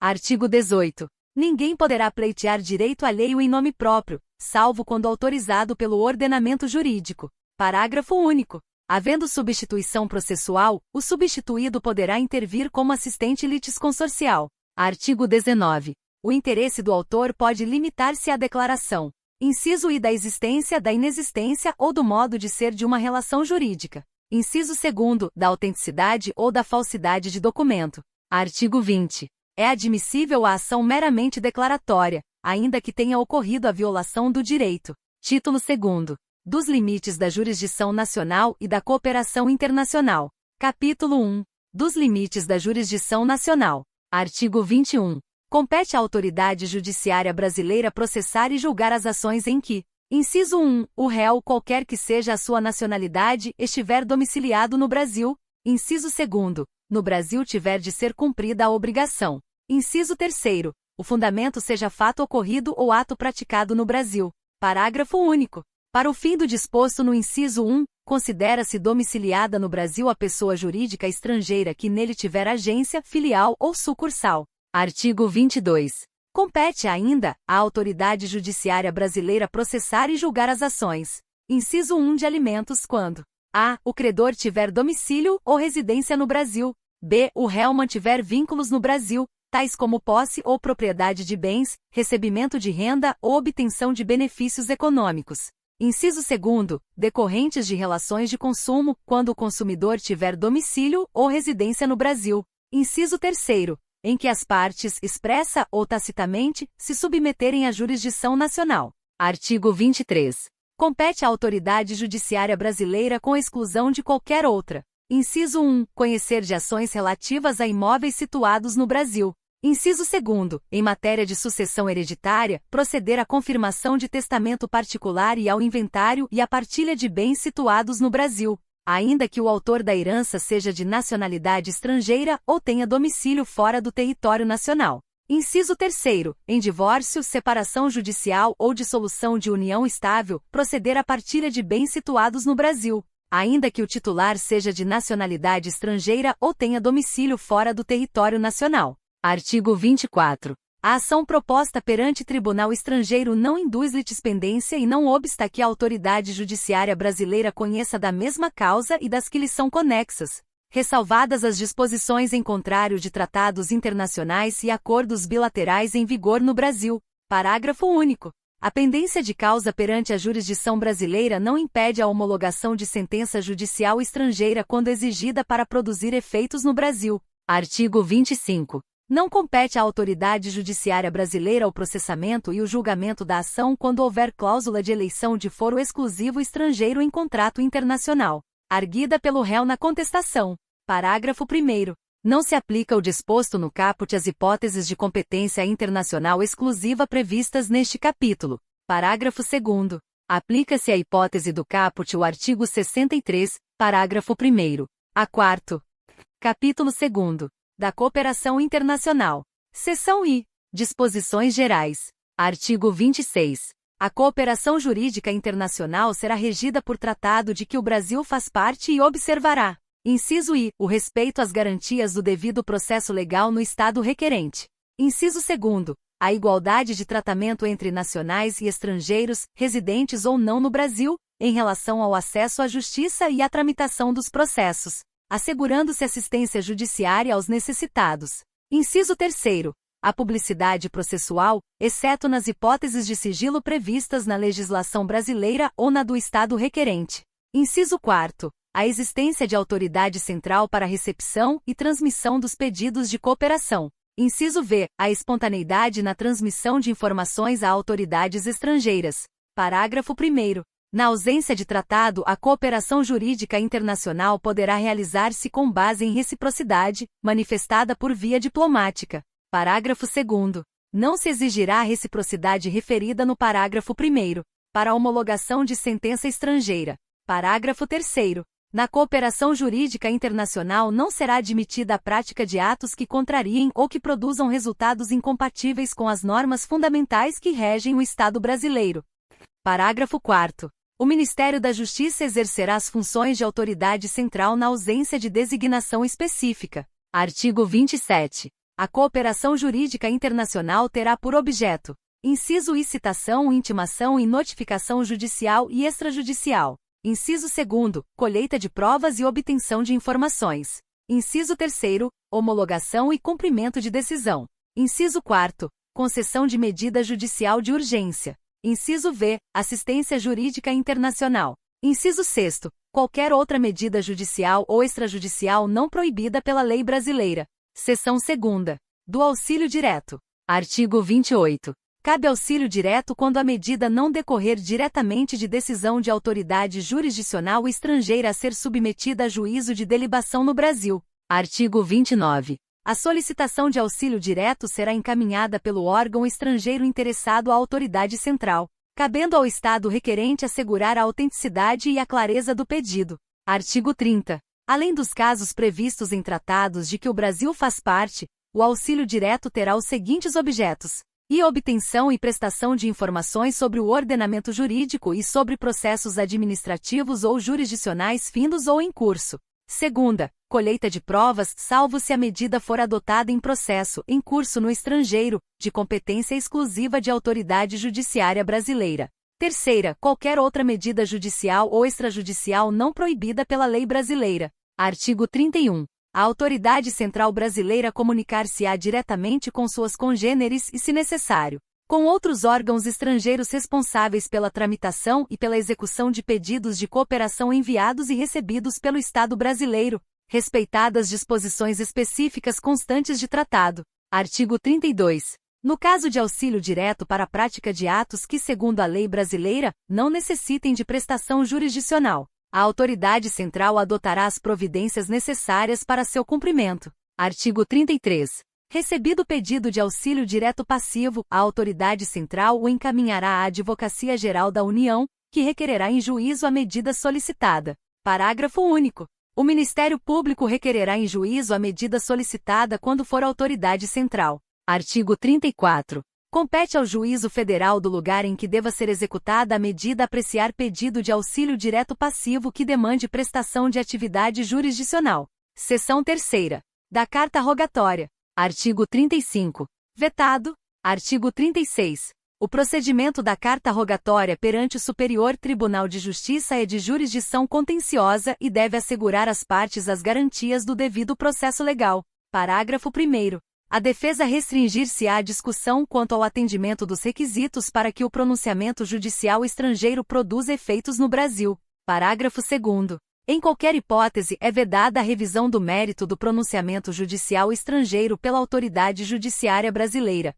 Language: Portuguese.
Artigo 18. Ninguém poderá pleitear direito alheio em nome próprio, salvo quando autorizado pelo ordenamento jurídico. Parágrafo único. Havendo substituição processual, o substituído poderá intervir como assistente litisconsorcial. Artigo 19. O interesse do autor pode limitar-se à declaração. Inciso I da existência, da inexistência ou do modo de ser de uma relação jurídica. Inciso 2º, da autenticidade ou da falsidade de documento. Artigo 20. É admissível a ação meramente declaratória, ainda que tenha ocorrido a violação do direito. Título 2º. Dos limites da jurisdição nacional e da cooperação internacional. Capítulo 1. Dos limites da jurisdição nacional. Artigo 21. Compete à autoridade judiciária brasileira processar e julgar as ações em que: inciso 1. O réu, qualquer que seja a sua nacionalidade, estiver domiciliado no Brasil. Inciso 2º. No Brasil tiver de ser cumprida a obrigação. Inciso 3º. O fundamento seja fato ocorrido ou ato praticado no Brasil. Parágrafo único. Para o fim do disposto no inciso 1, considera-se domiciliada no Brasil a pessoa jurídica estrangeira que nele tiver agência, filial ou sucursal. Artigo 22. Compete ainda à autoridade judiciária brasileira processar e julgar as ações. Inciso 1 de alimentos quando: a. O credor tiver domicílio ou residência no Brasil. b. O réu mantiver vínculos no Brasil, tais como posse ou propriedade de bens, recebimento de renda ou obtenção de benefícios econômicos. Inciso 2º, decorrentes de relações de consumo, quando o consumidor tiver domicílio ou residência no Brasil. Inciso 3º, em que as partes, expressa ou tacitamente, se submeterem à jurisdição nacional. Artigo 23. Compete à autoridade judiciária brasileira com exclusão de qualquer outra. Inciso 1. Conhecer de ações relativas a imóveis situados no Brasil. Inciso 2º. Em matéria de sucessão hereditária, proceder à confirmação de testamento particular e ao inventário e à partilha de bens situados no Brasil, ainda que o autor da herança seja de nacionalidade estrangeira ou tenha domicílio fora do território nacional. Inciso 3º. Em divórcio, separação judicial ou dissolução de união estável, proceder à partilha de bens situados no Brasil, ainda que o titular seja de nacionalidade estrangeira ou tenha domicílio fora do território nacional. Artigo 24. A ação proposta perante tribunal estrangeiro não induz litispendência e não obsta que a autoridade judiciária brasileira conheça da mesma causa e das que lhe são conexas, ressalvadas as disposições em contrário de tratados internacionais e acordos bilaterais em vigor no Brasil. Parágrafo único. A pendência de causa perante a jurisdição brasileira não impede a homologação de sentença judicial estrangeira quando exigida para produzir efeitos no Brasil. Artigo 25. Não compete à autoridade judiciária brasileira o processamento e o julgamento da ação quando houver cláusula de eleição de foro exclusivo estrangeiro em contrato internacional, arguida pelo réu na contestação. Parágrafo 1º. Não se aplica o disposto no caput às hipóteses de competência internacional exclusiva previstas neste capítulo. Parágrafo 2º. Aplica-se à hipótese do caput o artigo 63, parágrafo 1º. A 4º. Capítulo 2º. Da Cooperação Internacional. Seção I. Disposições Gerais. Artigo 26. A cooperação jurídica internacional será regida por tratado de que o Brasil faz parte e observará. Inciso I. O respeito às garantias do devido processo legal no Estado requerente. Inciso 2º. A igualdade de tratamento entre nacionais e estrangeiros, residentes ou não no Brasil, em relação ao acesso à justiça e à tramitação dos processos, assegurando-se assistência judiciária aos necessitados. Inciso 3º. A publicidade processual, exceto nas hipóteses de sigilo previstas na legislação brasileira ou na do Estado requerente. Inciso 4º. A existência de autoridade central para recepção e transmissão dos pedidos de cooperação. Inciso V. A espontaneidade na transmissão de informações a autoridades estrangeiras. Parágrafo 1º. Na ausência de tratado, a cooperação jurídica internacional poderá realizar-se com base em reciprocidade, manifestada por via diplomática. Parágrafo 2º. Não se exigirá a reciprocidade referida no parágrafo 1º, para a homologação de sentença estrangeira. Parágrafo 3º. Na cooperação jurídica internacional não será admitida a prática de atos que contrariem ou que produzam resultados incompatíveis com as normas fundamentais que regem o Estado brasileiro. Parágrafo 4º. O Ministério da Justiça exercerá as funções de autoridade central na ausência de designação específica. Artigo 27. A cooperação jurídica internacional terá por objeto: inciso I, citação, intimação e notificação judicial e extrajudicial. Inciso 2º, colheita de provas e obtenção de informações. Inciso 3º, homologação e cumprimento de decisão. Inciso 4º, concessão de medida judicial de urgência. Inciso V, assistência jurídica internacional. Inciso 6º, qualquer outra medida judicial ou extrajudicial não proibida pela lei brasileira. Seção 2ª. Do auxílio direto. Artigo 28. Cabe auxílio direto quando a medida não decorrer diretamente de decisão de autoridade jurisdicional estrangeira a ser submetida a juízo de delibação no Brasil. Artigo 29. A solicitação de auxílio direto será encaminhada pelo órgão estrangeiro interessado à autoridade central, cabendo ao Estado requerente assegurar a autenticidade e a clareza do pedido. Artigo 30. Além dos casos previstos em tratados de que o Brasil faz parte, o auxílio direto terá os seguintes objetos: e obtenção e prestação de informações sobre o ordenamento jurídico e sobre processos administrativos ou jurisdicionais findos ou em curso. Segunda, colheita de provas, salvo se a medida for adotada em processo em curso no estrangeiro, de competência exclusiva de autoridade judiciária brasileira. Terceira, qualquer outra medida judicial ou extrajudicial não proibida pela lei brasileira. Artigo 31. A autoridade central brasileira comunicar-se-á diretamente com suas congêneres e, se necessário, com outros órgãos estrangeiros responsáveis pela tramitação e pela execução de pedidos de cooperação enviados e recebidos pelo Estado brasileiro, respeitadas disposições específicas constantes de tratado. Artigo 32. No caso de auxílio direto para a prática de atos que, segundo a lei brasileira, não necessitem de prestação jurisdicional, a autoridade central adotará as providências necessárias para seu cumprimento. Artigo 33. Recebido o pedido de auxílio direto passivo, a autoridade central o encaminhará à Advocacia Geral da União, que requererá em juízo a medida solicitada. Parágrafo único. O Ministério Público requererá em juízo a medida solicitada quando for autoridade central. Artigo 34. Compete ao Juízo Federal do lugar em que deva ser executada a medida apreciar pedido de auxílio direto passivo que demande prestação de atividade jurisdicional. Seção 3ª. Da Carta Rogatória. Artigo 35. Vetado. Artigo 36. O procedimento da Carta Rogatória perante o Superior Tribunal de Justiça é de jurisdição contenciosa e deve assegurar às partes as garantias do devido processo legal. Parágrafo 1º. A defesa restringir-se-á à discussão quanto ao atendimento dos requisitos para que o pronunciamento judicial estrangeiro produza efeitos no Brasil. Parágrafo 2º. Em qualquer hipótese, é vedada a revisão do mérito do pronunciamento judicial estrangeiro pela autoridade judiciária brasileira,